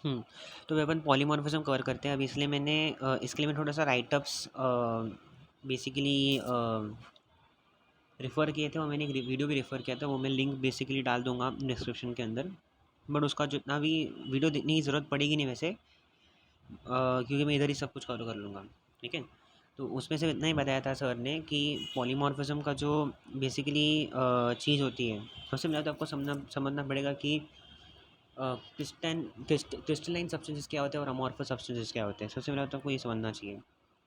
तो वे अपन polymorphism cover करते हैं। अब इसलिए मैंने इसके लिए मैं थोड़ा सा राइटअप्स बेसिकली रेफ़र किए थे और मैंने एक वीडियो भी रेफ़र किया था, वो मैं लिंक बेसिकली डाल दूँगा डिस्क्रिप्शन के अंदर। बट उसका जितना भी वीडियो देखने की ज़रूरत पड़ेगी नहीं वैसे, क्योंकि मैं इधर ही सब कुछ कवर कर लूँगा, ठीक है। तो उसमें से इतना ही बताया था सर ने कि पॉलीमॉर्फिज्म का जो बेसिकली चीज़ होती है, सबसे पहले तो आपको समझना पड़ेगा कि क्रिस्टलाइन सब्सटेंसेस क्या होते हैं और अमॉर्फस सब्सटेंसेस क्या होते हैं। सबसे पहले तो आपको ये समझना चाहिए,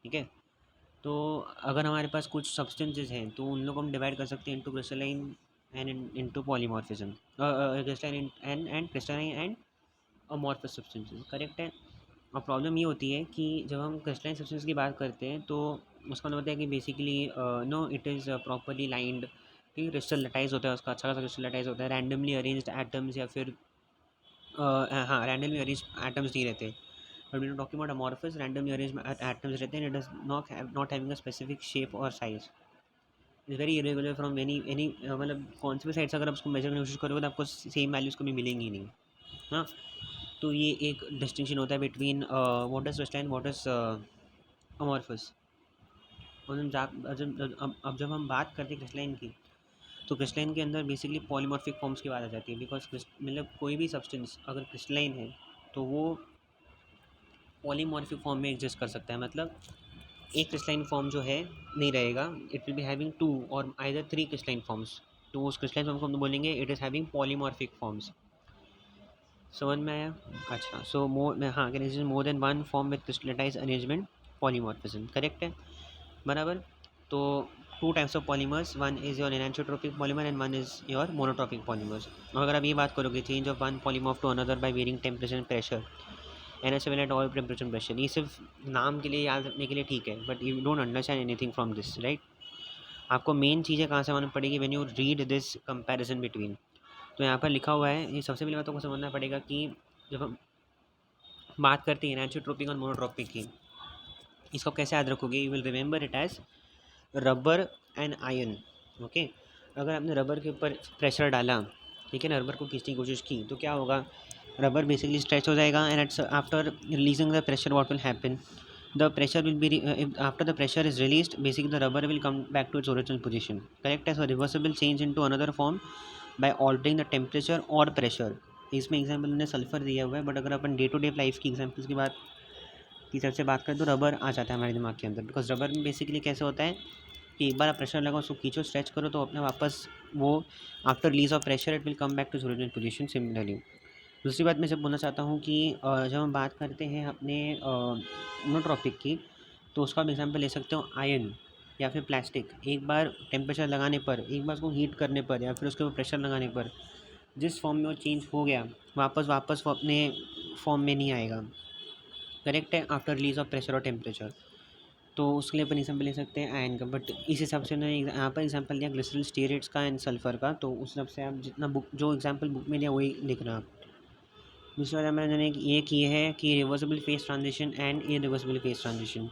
ठीक है। तो अगर हमारे पास कुछ सब्सटेंसेस हैं तो उन लोग को हम डिवाइड कर सकते हैं into crystalline and into polymorphism, crystalline and crystalline and amorphous substances, correct है। और प्रॉब्लम ये होती है कि जब हम क्रिस्टलाइन सब्सटेंस की बात करते हैं तो उसका मतलब होता है कि basically no it is properly lined, ठीक है, क्रिस्टलाइज होता है, उसका अच्छा खासा क्रिस्टलाइज होता है, रैंडमली अरेंज्ड एटम्स या फिर हाँ, रैंडमली अरेंज एटम्स नहीं रहते। But when talking about amorphous, randomly arrange atoms रहते हैं, it does not having a specific shape और size, is very irregular from any मतलब कौन सी भी साइड से अगर आप उसको मेजर करने की कोशिश करोगे तो आपको सेम वैल्यूज कभी मिलेंगी नहीं। हाँ, तो ये एक डिस्टिंक्शन होता है between what is crystalline, what is amorphous. और अब जब हम बात करते हैं क्रिस्टलाइन की, तो क्रिस्टलाइन के अंदर बेसिकली पॉलीमॉर्फिक फॉर्म्स की बात आ जाती है, बिकॉज मतलब कोई भी सब्सटेंस अगर क्रिस्टलाइन है तो वो पॉलीमॉर्फिक फॉर्म में एग्जिस्ट कर सकता है। मतलब एक क्रिस्टलाइन फॉर्म जो है नहीं रहेगा, it will be having two और आइदर थ्री क्रिस्टलाइन फॉर्म्स। तो उस क्रिस्टलाइन फॉर्म को हम बोलेंगे it is having polymorphic forms. समझ में आया? अच्छा, सो मोर, हाँ, can is more than one form with crystallize arrangement, polymorphism, correct है, बराबर। तो two types of polymers, one is your enantiotropic polymer and one is your monotropic polymers. और अगर आप ये बात करोगे change of one polymorph to another by varying temperature and pressure, NaCl at all temperature pressure, ये सिर्फ नाम के लिए याद रखने के लिए ठीक है, but you don't understand anything from this, right. आपको मेन चीज़ें कहाँ से मालूम पड़ेगी when you read this comparison between. तो यहाँ पर लिखा हुआ है, ये सबसे पहले बात आपको समझना पड़ेगा कि जब हम बात करते हैं एनान्थोट्रोपिक और मोनोट्रोपिक की, इसको कैसे याद रखोगे, you will remember it as rubber and ion, okay. अगर आपने रबर के ऊपर प्रेशर डाला, ठीक है ना, रबर को खींचने की कोशिश की, तो क्या होगा, रबर बेसिकली स्ट्रेच हो जाएगा and after releasing the pressure what will happen, the pressure will be after the pressure is released, basically the rubber will come back to its original position, correct है। so reversible change into another form by altering the temperature or pressure। इसमें example ने sulphur दिया हुआ है, but अगर अपन day to day life की examples की तरफ से बात करें तो रबर आ जाता है हमारे दिमाग के अंदर, बिकॉज रबर में बेसिकली कैसे होता है कि एक बार आप प्रेशर लगाओ, उसको खींचो, स्ट्रेच करो, तो अपने वापस वो after release of pressure it will come back to original position similarly. दूसरी बात मैं जब बोलना चाहता हूँ कि जब हम बात करते हैं अपने मोनोट्रॉपिक की, तो उसका आप एग्जाम्पल ले सकते हो आयन या फिर प्लास्टिक। एक बार टेम्परेचर लगाने पर, एक बार उसको हीट करने पर या फिर उसके ऊपर प्रेशर लगाने पर जिस फॉर्म में वो चेंज हो गया, वापस वो अपने फॉर्म में नहीं आएगा, करेक्ट है, आफ्टर रिलीज ऑफ प्रेशर और टेम्परेचर। तो उसके लिए अपन एग्जाम्पल ले सकते हैं आयन का, बट इस हिसाब से उन्होंने यहाँ पर एग्जाम्पल दिया ग्लिसरॉल स्टीरेट्स का एंड सल्फर का, तो उस हिसाब से आप जितना बुक जो एग्जाम्पल बुक में दिया वही लिखना आप। दूसरा वाला मैंने ये की है कि reversible face transition and irreversible face transition.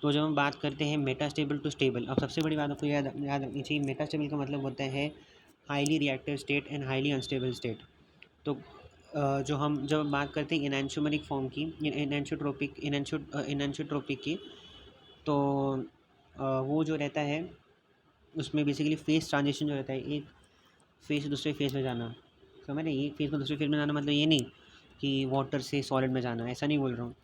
तो जब हम बात करते हैं मेटास्टेबल टू स्टेबल, अब सबसे बड़ी बात आपको याद रखनी चाहिए, मेटास्टेबल का मतलब होता है highly reactive state and highly unstable state. तो जो हम जब बात करते हैं इनैंशोमेरिक फॉर्म की, इनैंशोट्रोपिक की, तो वो जो रहता है उसमें बेसिकली फेस ट्रांजिशन जो रहता है, एक फेस से दूसरे फेस में जाना, समझ रहे, एक फेस में दूसरे फेस में जाना मतलब ये नहीं कि वाटर से सॉलिड में जाना, ऐसा नहीं बोल रहा हूँ।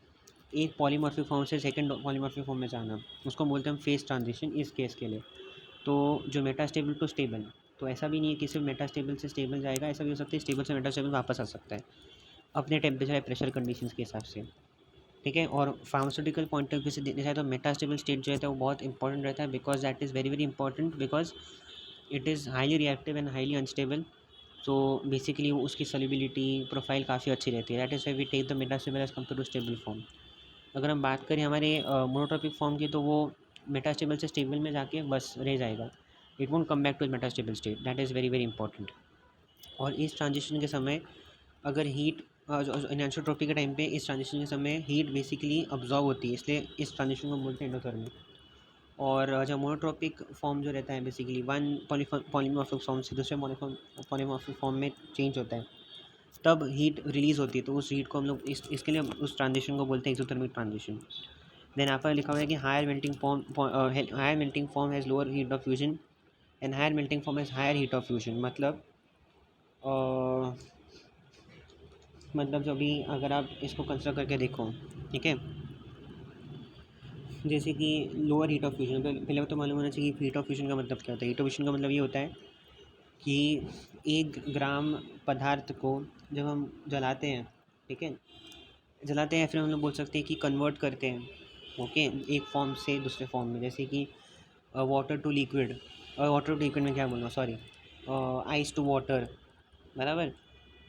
एक पॉलीमॉर्फिक फॉर्म से सेकंड पॉलीमॉर्फिक फॉर्म में जाना, उसको बोलते हैं फेस ट्रांजिशन इस केस के लिए। तो जो मेटास्टेबल टू स्टेबल, तो ऐसा भी नहीं है कि सिर्फ मेटास्टेबल से स्टेबल जाएगा, ऐसा भी हो सकता है स्टेबल से मेटास्टेबल वापस आ सकता है अपने टेम्परेचर या प्रेशर कंडीशंस के हिसाब से, ठीक है। और फार्मास्यूटिकल पॉइंट ऑफ व्यू से देखने जाए तो मेटास्टेबल स्टेट जो है वो बहुत इंपॉर्टेंट रहता है, because that is very very important, because it is highly reactive and highly unstable. तो बेसिकली उसकी सॉल्युबिलिटी प्रोफाइल काफ़ी अच्छी रहती है, that is why we take the metastable as compare to stable form. अगर हम बात करें हमारे मोनोट्रोपिक फॉर्म की, तो वो मेटास्टेबल से स्टेबल में जाके बस रह जाएगा, it won't come back to metastable state, that is very very important. और इस ट्रांजिशन के समय अगर हीट एनिसोट्रॉपी के टाइम पे इस ट्रांजिशन के समय हीट बेसिकली अब्जॉर्ब होती है, इसलिए इस ट्रांजिशन को बोलते हैं एंडोथर्मी। और जब मोनोट्रोपिक फॉर्म जो रहता है बेसिकली वन पॉलीमॉर्फिक फॉर्म से दूसरे पॉलीमॉर्फिक फॉर्म में चेंज होता है, तब हीट रिलीज़ होती है, तो उस हीट को हम लोग इसके लिए उस ट्रांजिशन को बोलते हैं एक्सोथर्मिक ट्रांजिशन। देन यहाँ पर लिखा हुआ है कि higher melting form has lower heat of fusion and higher melting form has higher heat of fusion. मतलब जो भी अगर आप इसको कंसिडर करके देखो, ठीक है, जैसे कि लोअर हीट ऑफ फ्यूजन, पहले तो मालूम होना चाहिए हीट ऑफ फ्यूजन का मतलब क्या होता है। हीट ऑफ फ्यूजन का मतलब ये होता है कि 1 ग्राम पदार्थ को जब हम जलाते हैं, ठीक है, जलाते हैं, फिर हम लोग बोल सकते हैं कि कन्वर्ट करते हैं, ओके, एक फॉर्म से दूसरे फॉर्म में, जैसे कि water to liquid, water to liquid में क्या बोलूँ, सॉरी, आइस टू वाटर, बराबर।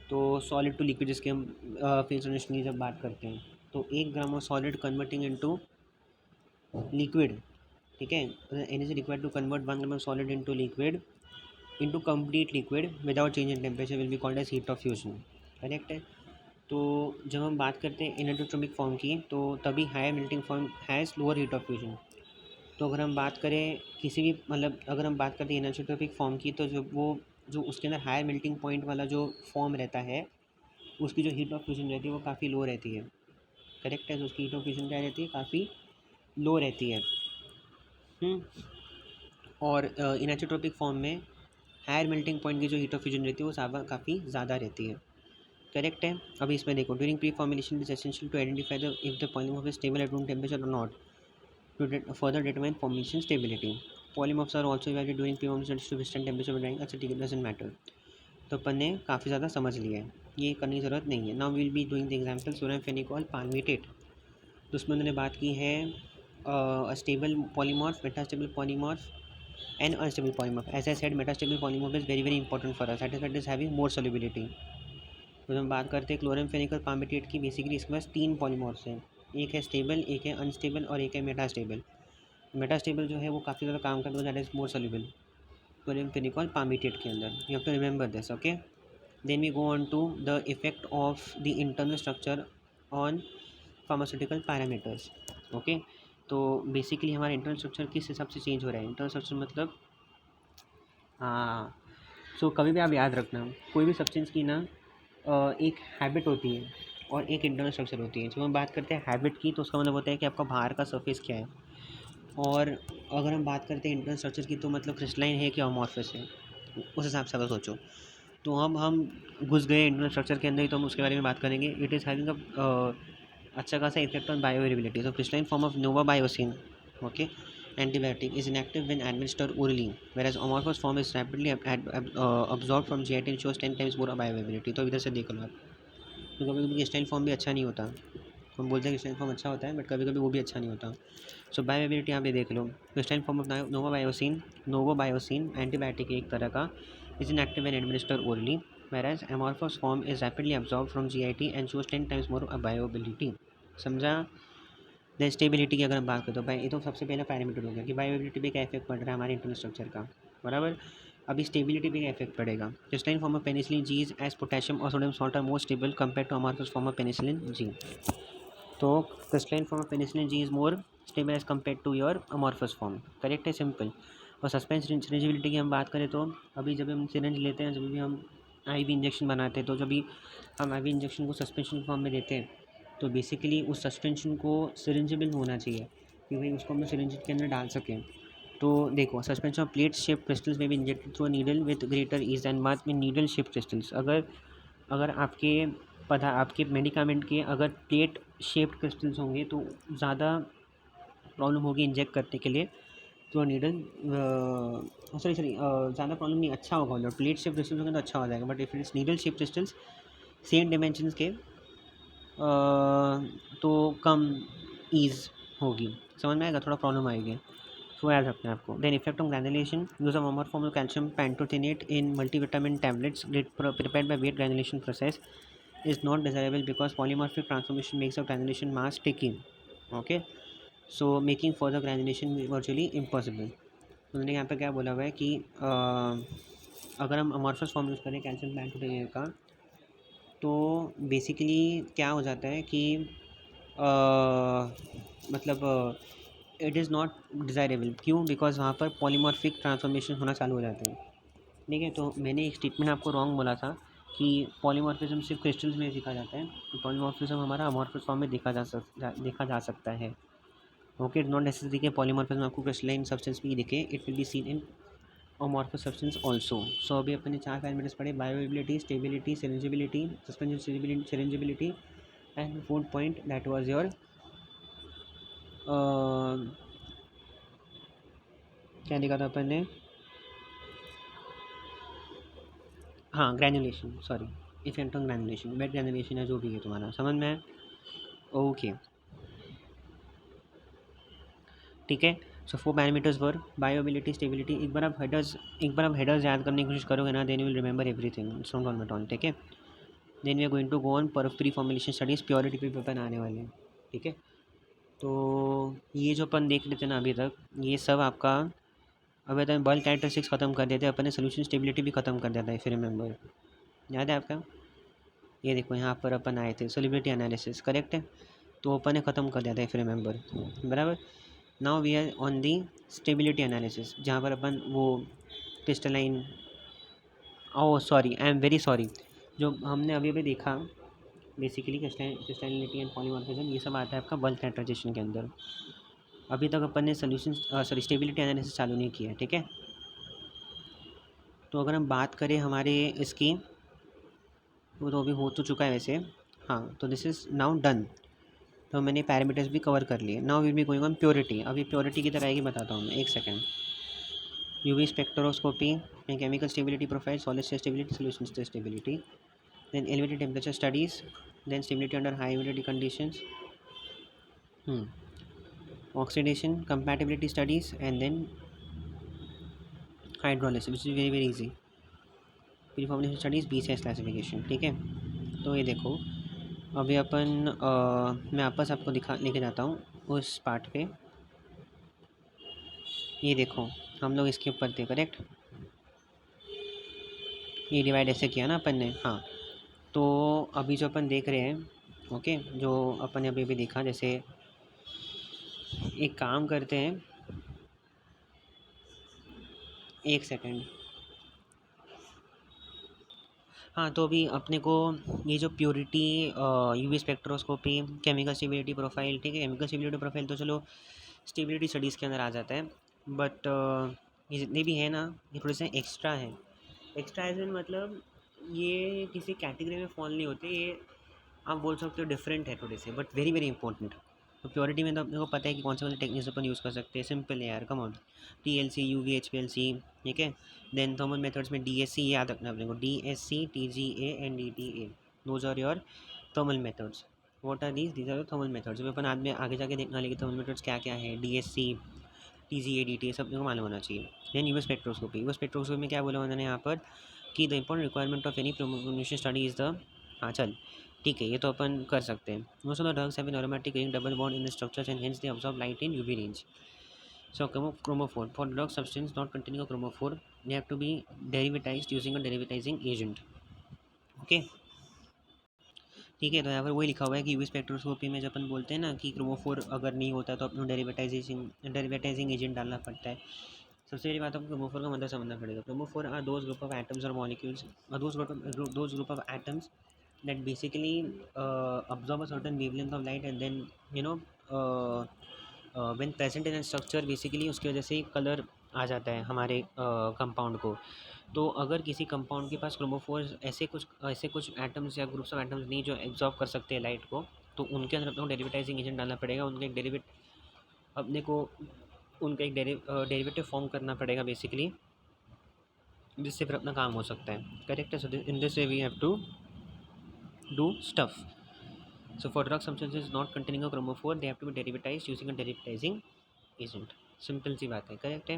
तो सॉलिड टू लिक्विड जिसके हम फेज जनरेशन की जब बात करते हैं, तो 1 gram of solid converting into liquid, ठीक है, energy required to convert 1 gram of solid into liquid into complete liquid without change in temperature will be called as heat of fusion. Correct है। तो जब हम बात करते हैं इनएडोट्रोपिक फॉर्म की, तो तभी higher melting form has lower heat of fusion. तो अगर हम बात करें किसी भी, मतलब अगर हम बात करते हैं इनएडोट्रोपिक फॉर्म की, तो जो उसके अंदर हायर मेल्टिंग पॉइंट वाला जो फॉर्म रहता है, उसकी जो हीट ऑफ फ्यूजन रहती है वो काफ़ी लो रहती है। करेक्ट है। तो उसकी हीट ऑफ फ्यूजन क्या रहती है, काफ़ी लो रहती है। और इनएडोट्रोपिक फॉर्म में हायर मेल्टिंग पॉइंट की जो हीट ऑफ फ्यूजन रहती है वो काफ़ी ज़्यादा रहती है। करेक्ट है। अभी इसमें देखो, during preformulation is essential to identify the if the polymorph is stable at room temperature और not to further determine formation stability. Polymorphs are also evaluated during preformulation to withstand temperature but drying. अच्छा ठीक है, doesn't matter. तो अपन ने काफ़ी ज़्यादा समझ लिया है, ये करने की ज़रूरत नहीं है। Now will be doing the example sodium phenicol palmitate. तो उसमें उन्होंने बात की है stable polymorph, metastable polymorph and unstable polymorph. As I said, metastable polymorph is very very important for us, that is having more solubility. तो जब हम बात करते हैं क्लोरम फेनिकल पाल्मिटेट की, बेसिकली इसके पास 3 पॉलीमॉर्फ्स हैं, एक है स्टेबल, एक है अनस्टेबल और एक है मेटास्टेबल। मेटास्टेबल जो है वो काफ़ी ज़्यादा काम करता है, that is more soluble chloramphenicol palmitate के अंदर। You have to remember this, okay. Then we go on to the effect of the internal structure on pharmaceutical parameters, okay. तो बेसिकली हमारा इंटरनल स्ट्रक्चर किस हिसाब से change हो रहा है, इंटरनल स्ट्रक्चर मतलब, हाँ, सो कभी भी आप याद रखना, कोई भी सब्सटेंस की ना एक हैबिट होती है और एक इंटरनल स्ट्रक्चर होती है। जब हम बात करते हैं हैबिट की, तो उसका मतलब होता है कि आपका बाहर का सरफेस क्या है, और अगर हम बात करते हैं इंटरनल स्ट्रक्चर की, तो मतलब क्रिस्टलाइन है कि अमॉर्फस है, उस हिसाब से अगर सोचो। तो हम घुस गए इंटरनल स्ट्रक्चर के अंदर ही, तो हम उसके बारे में बात करेंगे। इट इज़ हैविंग अ अच्छा खासा effect on bioavailability. So crystalline form of Nova Biosyn, okay, antibiotic is inactive when administered orally, whereas amorphous form is rapidly absorbed from GIT and shows 10 times more bioavailability। तो इधर से देख लो आप, तो कभी कभी क्रिस्टलाइन फॉर्म भी अच्छा नहीं होता। हम बोलते हैं क्रिस्टलाइन फॉर्म अच्छा होता है, बट कभी कभी वो भी अच्छा नहीं होता। सो बायोअवेलेबिलिटी आप ये देख लो, क्रिस्टलाइन फॉर्म ऑफ नोवाबायोसिन एंटीबायोटिक एक तरह का, is inactive when administered orally, whereas amorphous form is rapidly absorbed from GIT and shows 10 times more bioavailability। समझा। दैन स्टेबिलिटी की अगर हम बात करें, तो भाई ये तो सबसे पहला पैरामीटर हो गया कि बायोएबिलिटी पे क्या इफेक्ट पड़ रहा है हमारे इंटरनल स्ट्रक्चर का, बराबर। अभी स्टेबिलिटी पे क्या इफेक्ट पड़ेगा। Crystalline form of penicillin G is as potassium और sodium salt are more stable compare to amorphous form of penicillin G. तो crystalline form of penicillin G is more stable as compare to your amorphous form. Correct है, simple. और suspension syringeability की हम बात करें, तो अभी जब हम सिरिंज लेते हैं, जब भी हम IV इंजेक्शन बनाते हैं, तो जब भी हम IV इंजेक्शन को सस्पेंशन फॉर्म में देते हैं, तो बेसिकली उस सस्पेंशन को सिरिंजेबल होना चाहिए कि भाई उसको हम सिरिंज के अंदर डाल सकें। तो देखो, suspension of plate shape crystals में भी injected through needle with greater ease and बात में नीडल शेप क्रिस्टल्स। अगर अगर आपके मेडिकामेंट के अगर प्लेट शेप्ड क्रिस्टल्स होंगे, तो ज़्यादा प्रॉब्लम होगी इंजेक्ट करने के लिए। तो नीडल सॉरी ज़्यादा प्रॉब्लम नहीं, अच्छा होगा। मतलब प्लेट शेप क्रिस्टल्स होंगे तो अच्छा हो जाएगा, but if it's needle shape crystals same dimensions के, तो कम ईज़ होगी, समझ में आएगा, थोड़ा प्रॉब्लम आएगी। सो याद रखना है आपको। Then effect on granulation, use of amorphous calcium pantothenate in multivitamin tablets prepared by wet granulation process is not desirable because polymorphic transformation makes the granulation mass sticky, okay, so making further granulation virtually impossible। उन्होंने यहाँ पे क्या बोला हुआ है कि अगर हम अमॉर्फस फॉर्म यूज़ करें कैल्शियम पैंटोथेनेट का, तो बेसिकली क्या हो जाता है कि मतलब इट इज़ नॉट डिज़ायरेबल। क्यों? बिकॉज वहाँ पर पॉलीमॉर्फिक ट्रांसफॉर्मेशन होना चालू हो जाते हैं। ठीक है, तो मैंने एक स्टेटमेंट आपको रॉन्ग बोला था कि पॉलीमॉर्फिज्म सिर्फ क्रिस्टल्स में देखा जाता है, तो पॉलीमॉर्फिज्म हमारा अमॉर्फस फॉर्म में देखा जा सकता है। ओके, इट नॉट नेसेसरी कि पॉलीमॉर्फिज्म आपको क्रिस्टलाइन सब्सटेंस में ही दिखे, it will be seen in amorphous substance also. So अभी अपने 4 पैरामीटर्स पढ़े, bioavailability, stability, syringeability, suspension syringeability and fourth point that was your क्या देखा था अपन ने, हाँ granulation, sorry effect on granulation, wet granulation है जो भी है तुम्हारा, समझ में है? ओके ठीक है। सो 4 पैरामीटर्स वर बायोअवेलेबिलिटी, स्टेबिलिटी। एक बार आप हेडर्स याद करने की कोशिश करोगे ना, then you will remember everything, it's not on on, ठीक है। Then we are going to go on पर प्री फॉर्मुलेशन स्टडीज़, प्योरिटी पे अपन आने वाले हैं, ठीक है। तो ये जो अपन देख लेते हैं ना अभी तक, ये सब आपका अभी तक बल्क कैरेक्टरिस्टिक्स खत्म कर देते हैं अपन ने, सोल्यूशन स्टेबिलिटी भी खत्म कर देता है, फिर रिमेंबर, याद है आपका? ये देखो यहाँ पर अपन आए थे सोल्यूबिलिटी एनालिसिस, करेक्ट है, तो अपन ने ख़त्म कर दिया था, फिर रिमेंबर, बराबर। Now we are on the stability analysis, जहाँ पर अपन वो crystalline, oh sorry, I am very sorry, जो हमने अभी अभी देखा बेसिकली क्रिस्टलिनिटी एंड पॉलीमॉर्फिज्म, ये सब आता है आपका बल्क कैरेक्टराइजेशन के अंदर। अभी तक अपन ने सोल्यूशन सॉरी स्टेबिलिटी एनालिसिस चालू नहीं किया है, ठीक है। तो अगर हम बात करें हमारे इसकी, वो तो अभी हो तो चुका है वैसे, हाँ, तो दिस इज़ नाउ डन। तो मैंने पैरामीटर्स भी कवर कर लिए। Now will be going on purity. अभी प्योरिटी की तरह आएगी, बताता हूँ मैं, एक second. UV spectroscopy and chemical stability profile, solid state stability, solution state stability, then elevated temperature studies, then stability under high humidity conditions, oxidation compatibility studies, and then hydrolysis, which is very very easy, preformulation studies, BCS classification, ठीक है। तो ये देखो अभी अपन मैं वापस आपको दिखा लेके जाता हूँ उस पार्ट पे। ये देखो हम लोग इसके ऊपर थे, करेक्ट, ये डिवाइड ऐसे किया ना अपन ने, हाँ। तो अभी जो अपन देख रहे हैं, ओके, जो अपन ने अभी अभी देखा, जैसे एक काम करते हैं, एक सेकेंड, हाँ। तो अभी अपने को ये जो purity, UV spectroscopy, chemical stability profile, ठीक है, केमिकल स्टेबिलिटी प्रोफाइल तो चलो स्टेबिलिटी स्टडीज़ के अंदर आ जाता है, बट ये जितने भी है ना, ये थोड़े से एक्स्ट्रा हैं। एक्स्ट्रा एज इन मतलब ये किसी कैटेगरी में फॉल नहीं होते, ये आप बोल सकते हो डिफरेंट है थोड़े से, बट वेरी वेरी इंपॉर्टेंट। तो प्योरिटी में तो अपने को पता है कि कौन से टेक्निक्स अपन यूज़ कर सकते हैं, सिंपल है यार, come on, TLC, UV, HPLC, ठीक है। देन थर्मल मेथड्स में DSC याद रखना अपने को, DSC, TGA and DTA, those are your thermal methods. What are these are thermal methods. अभी अपन आदमी आगे जाके देखना लेकिन थर्मल मेथड्स क्या क्या है, DSC, TGA, DTA सब को मालूम होना चाहिए। Then UV spectroscopy, UV spectroscopy में क्या बोला उन्होंने यहाँ पर कि the important requirement of any promotion study is the, हाँ चल ठीक है, ये तो अपन कर सकते हैं। Most of the drugs have an aromatic ring double bond in the structures and hence they absorb light in UV range. So chromophore, for drug substance not containing a chromophore, they have to be derivatized using a derivatizing agent, okay ठीक है। तो यहाँ पर वही लिखा हुआ है कि यूवी स्पेक्ट्रोस्कोपी में जब अपन बोलते हैं ना कि क्रोमोफोर अगर नहीं होता है तो अपने डेरिवेटाइजिंग एजेंट डालना पड़ता है। सबसे पहली बात आपको क्रोमोफोर का मतलब समझना पड़ेगा। Chromophore are those group of atoms और molecules, those group of atoms that basically absorb a certain wavelength of light and then you know when present in a structure, basically उसकी वजह से कलर आ जाता है हमारे कंपाउंड को। तो अगर किसी कंपाउंड के पास क्रोमोफोर्स ऐसे कुछ एटम्स या ग्रुप्स ऑफ एटम्स नहीं जो एब्जॉर्ब कर सकते हैं लाइट को, तो उनके अंदर अपने को डेरिवेटाइजिंग एजेंट डालना पड़ेगा, उनका एक अपने को उनका एक डेरिवेटिव फॉर्म करना पड़ेगा बेसिकली, जिससे फिर अपना काम हो सकता है, करेक्ट है। So in this way we have to do stuff. So for drug substances not containing a chromophore, they have to be derivatized using a derivatizing agent. Simple सी बात है, करेक्ट है,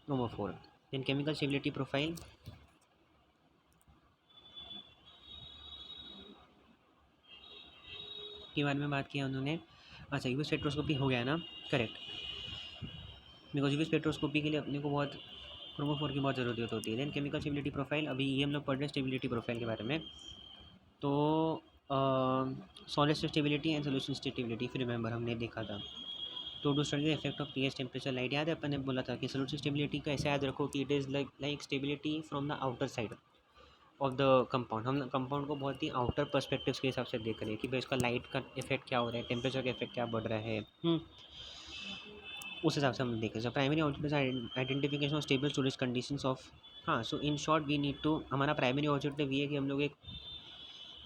chromophore. Then chemical stability profile, के बारे में बात किया उन्होंने। अच्छा, यूवी स्पेक्ट्रोस्कोपी हो गया ना, करेक्ट, बिकॉज यूवी स्पेक्ट्रोस्कोपी के लिए अपने को बहुत क्रोमोफोर की बहुत ज़रूरत होती है। देन केमिकल स्टेबिलिटी प्रोफाइल, अभी ये हम लोग पढ़ रहे हैं स्टेबिलिटी प्रोफाइल के बारे में। तो solid stability and solution stability, फिर रिमेंबर हमने देखा था। तो to study the effect of pH temperature light, याद है अपन ने बोला था कि सोल्यूशन स्टेबिलिटी का ऐसे याद रखो कि it is like stability from the outer side, of the compound. हम कंपाउंड को बहुत ही आउटर पर्सपेक्टिव्स के हिसाब से देख रहे हैं कि भाई इसका लाइट का इफेक्ट क्या हो रहा है, टेम्परेचर का इफेक्ट क्या बढ़ रहा है। उस हिसाब से हम देख रहे हैं। Primary objective identification of stable storage conditions of. हाँ, so in short we need to, हमारा प्राइमरी ऑब्जेक्टिव ये है कि हम लोग एक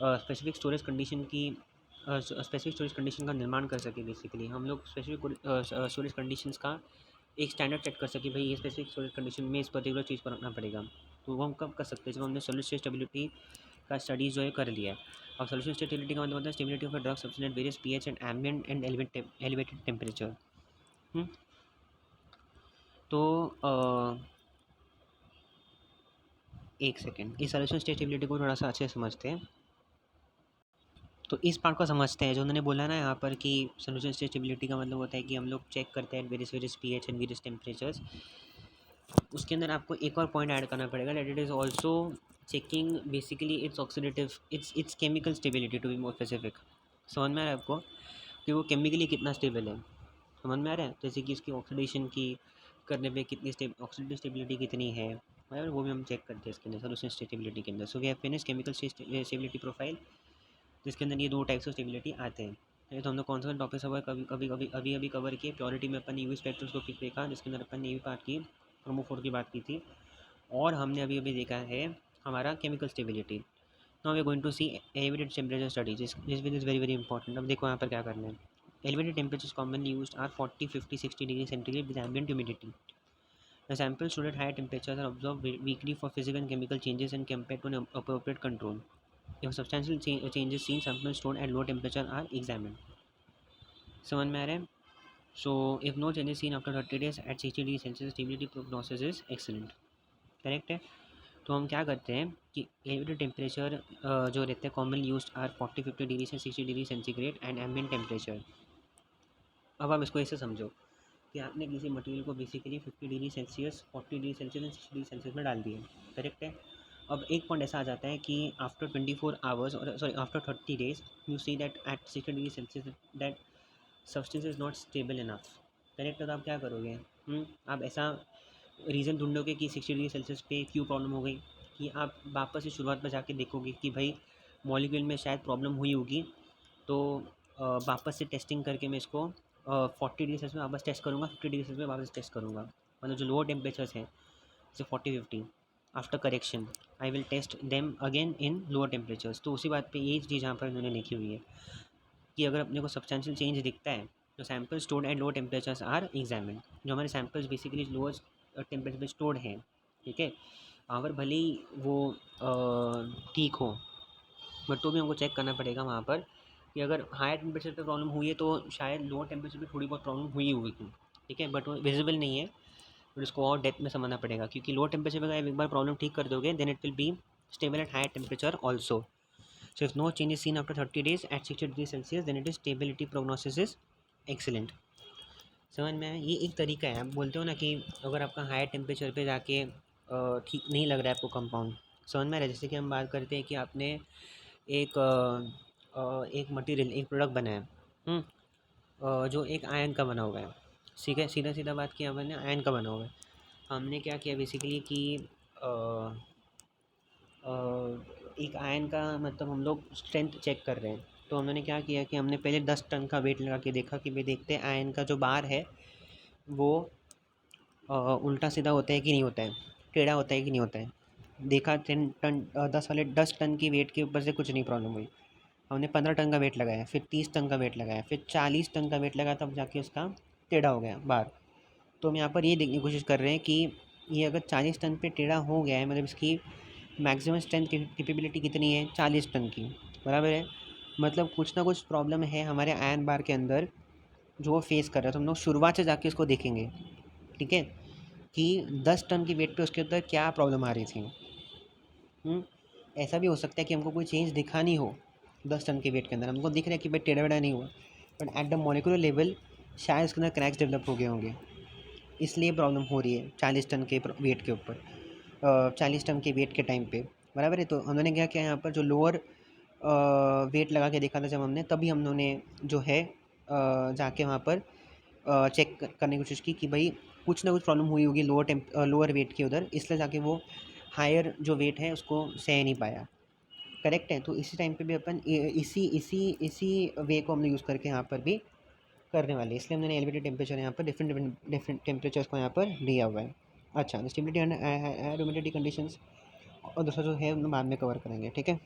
स्पेसिफिक स्टोरेज कंडीशन की स्पेसिफिक स्टोरेज कंडीशन का निर्माण कर सके। बेसिकली हम लोग स्पेसिफिक स्टोरेज कंडीशंस का एक स्टैंडर्ड सेट कर सके, भाई ये स्पेसिफिक स्टोरेज कंडीशन में इस पर्टिकुलर चीज़ पर रखना पड़ेगा। तो वो हम कब कर सकते हैं, जब हमने सॉलिड स्टेट स्टेबिलिटी का स्टडी जो है कर लिया है। और सॉल्यूशन स्टेबिलिटी का मतलब होता है stability of a drug substance at various pH and ambient and elevated temperature. तो एक सेकेंड, इस सॉल्यूशन स्टेबिलिटी को थोड़ा सा अच्छे से समझते हैं। तो इस पार्ट को समझते हैं जो उन्होंने बोला ना यहाँ पर कि सॉल्यूशन स्टेबिलिटी का मतलब होता है कि हम लोग चेक करते हैं various various pH and various temperatures. उसके अंदर आपको एक और पॉइंट ऐड करना पड़ेगा, that it is also checking basically it's oxidative it's chemical stability to be more specific. समझ में आ रहा है आपको कि वो केमिकली कितना स्टेबल है? समझ में आ रहा है? जैसे कि इसकी ऑक्सीडेशन की करने पे कितनी ऑक्सीडेटिव स्टेबिलिटी कितनी है, बराबर, वो भी हम चेक करते हैं इसके अंदर सॉल्यूशन स्टेबिलिटी के अंदर। So we have finish chemical stability profile, जिसके अंदर ये दो टाइप्स ऑफ स्टेबिलिटी आते हैं। ये तो हमने कौन सा टॉपिक सब कभी कभी कभी अभी अभी कवर किए। प्योरिटी में अपन यूवी स्पेक्ट्रोस्कोपिक देखा, जिसके अंदर अपन ने भी बात की, क्रोमोफोर की बात की थी। और हमने अभी अभी देखा है हमारा chemical stability. Now we are going to see elevated temperature study, जिस which is very very important. अब देखो यहाँ पर क्या करना है। Elevated temperatures commonly used are 40, 50, 60 degree centigrade with ambient humidity. The samples stored at higher temperatures are observed weekly for physical and chemical changes and compared to an appropriate control. If substantial changes seen, samples stored at lower temperature are examined. समझ में आ रहा है? So, if no changes seen after 30 days at 60 degree Celsius, stability prognosis is excellent. Correct है? तो हम क्या करते हैं कि एलिवेटेड टेम्परेचर जो रहते हैं कॉमनली यूज्ड आर 40, 50 डिग्री से 60 degree centigrade and ambient temperature. अब आप इसको ऐसे समझो कि आपने किसी मटेरियल को basically 50 degree Celsius, 40 degree Celsius and 60 degree Celsius में डाल दिया। करेक्ट है? अब एक पॉइंट ऐसा आ जाता है कि आफ्टर 24 आवर्स और sorry after 30 days you see that at 60 degree Celsius that substance is not stable enough. Correct है? तो आप क्या करोगे? आप ऐसा रीज़न ढूंढोगे कि 60 डिग्री सेल्सियस पे क्यों प्रॉब्लम हो गई, कि आप वापस से शुरुआत पर जाके देखोगे कि भाई मॉलिक्यूल में शायद प्रॉब्लम हुई होगी। तो वापस से टेस्टिंग करके मैं इसको 40 डिग्री सेल्सियस में वापस टेस्ट करूँगा, 50 डिग्री सेल्सियस में वापस टेस्ट करूँगा। मतलब जो लोअर टेम्परेचर्स हैं जैसे 40, 50, after correction I will test them again in lower temperatures. तो उसी बात पे ये चीज़ यहाँ पर इन्होंने लिखी हुई है कि अगर अपने को सब्सटेंशियल चेंज दिखता है तो sample stored at lower temperatures are examined. जो हमारे सैम्पल्स बेसिकली लोअर टेम्परेचर पे स्टोर्ड हैं, ठीक है, अगर भले ही वो ठीक हो, बट तो भी हमको चेक करना पड़ेगा वहाँ पर कि अगर हायर टेम्परेचर पे प्रॉब्लम हुई है तो शायद लोअर टेम्परेचर पे थोड़ी बहुत प्रॉब्लम हुई होगी, ठीक है, बट वो विजिबल नहीं है। फिर उसको और डेप्थ में समझना पड़ेगा, क्योंकि लोअर टेम्परेचर पे अगर एक बार प्रॉब्लम ठीक कर दोगे then it will be stable at higher temperature also. So if no change is seen after 30 days at 60 degrees Celsius, then it is stability prognosis is excellent. समझ में आया? ये एक तरीका है। आप बोलते हो ना कि अगर आपका हायर टेम्परेचर पे जाके ठीक नहीं लग रहा है आपको कंपाउंड, समझ में आ रहा है? जैसे कि हम बात करते हैं कि आपने एक मटेरियल, एक प्रोडक्ट बनाया, जो एक आयन का बना हुआ है। ठीक है, सीधा सीधा बात किया हमने, आयन का बना हुआ है। हमने क्या किया बेसिकली कि एक आयन का मतलब हम लोग स्ट्रेंथ चेक कर रहे हैं। तो हमने क्या किया कि हमने पहले 10 टन का वेट लगा के देखा कि भाई देखते हैं आयन का जो बार है वो उल्टा सीधा होता है कि नहीं होता है, टेढ़ा होता है कि नहीं होता है। देखा 10 टन की वेट के ऊपर से कुछ नहीं प्रॉब्लम हुई। हमने 15 टन का वेट लगाया, फिर 30 टन का वेट लगाया, फिर 40 टन का वेट लगाया, तब जाके उसका टेढ़ा हो गया बार। तो हम यहाँ पर ये देखने की कोशिश कर रहे हैं कि ये अगर 40 टन पे टेढ़ा हो गया है, मतलब इसकी मैक्सिमम स्ट्रेंथ कैपेबिलिटी कितनी है? 40 टन की, बराबर है। मतलब कुछ ना कुछ प्रॉब्लम है हमारे आयन बार के अंदर जो वो फेस कर रहा है। तो हम लोग शुरुआत से जाके इसको देखेंगे, ठीक है, कि 10 टन की वेट पे उसके अंदर क्या प्रॉब्लम आ रही थी। ऐसा भी हो सकता है कि हमको कोई चेंज दिखा नहीं हो 10 टन के वेट के अंदर, हमको दिख रहा है कि भाई टेढ़ा वेढ़ा नहीं हुआ, but at the molecular level शायद उसके अंदर क्रैक्स डेवलप हो गए होंगे, इसलिए प्रॉब्लम हो रही है 40 टन के वेट के ऊपर, 40 टन के वेट के टाइम पे, बराबर है। तो उन्होंने क्या किया यहाँ पर, जो लोअर वेट लगा के देखा था जब हमने, तभी हम लोगों ने जो है जाके वहाँ पर करने की कोशिश की कि भाई कुछ ना कुछ प्रॉब्लम हुई होगी लोअर वेट के उधर, इसलिए जाके वो हायर जो वेट है उसको सह नहीं पाया। करेक्ट है। तो इसी टाइम पे भी अपन इसी इसी इसी वे को हमने यूज़ करके यहाँ पर भी करने वाले हैं, इसलिए हमने एलिवेटेड टेम्परेचर यहाँ पर डिफरेंट टेम्परेचर्स को यहाँ पर दिया हुआ है। अच्छा, स्टेबिलिटी एंड ह्यूमिडिटी कंडीशंस और दूसरा जो है हम बाद में कवर करेंगे, ठीक है।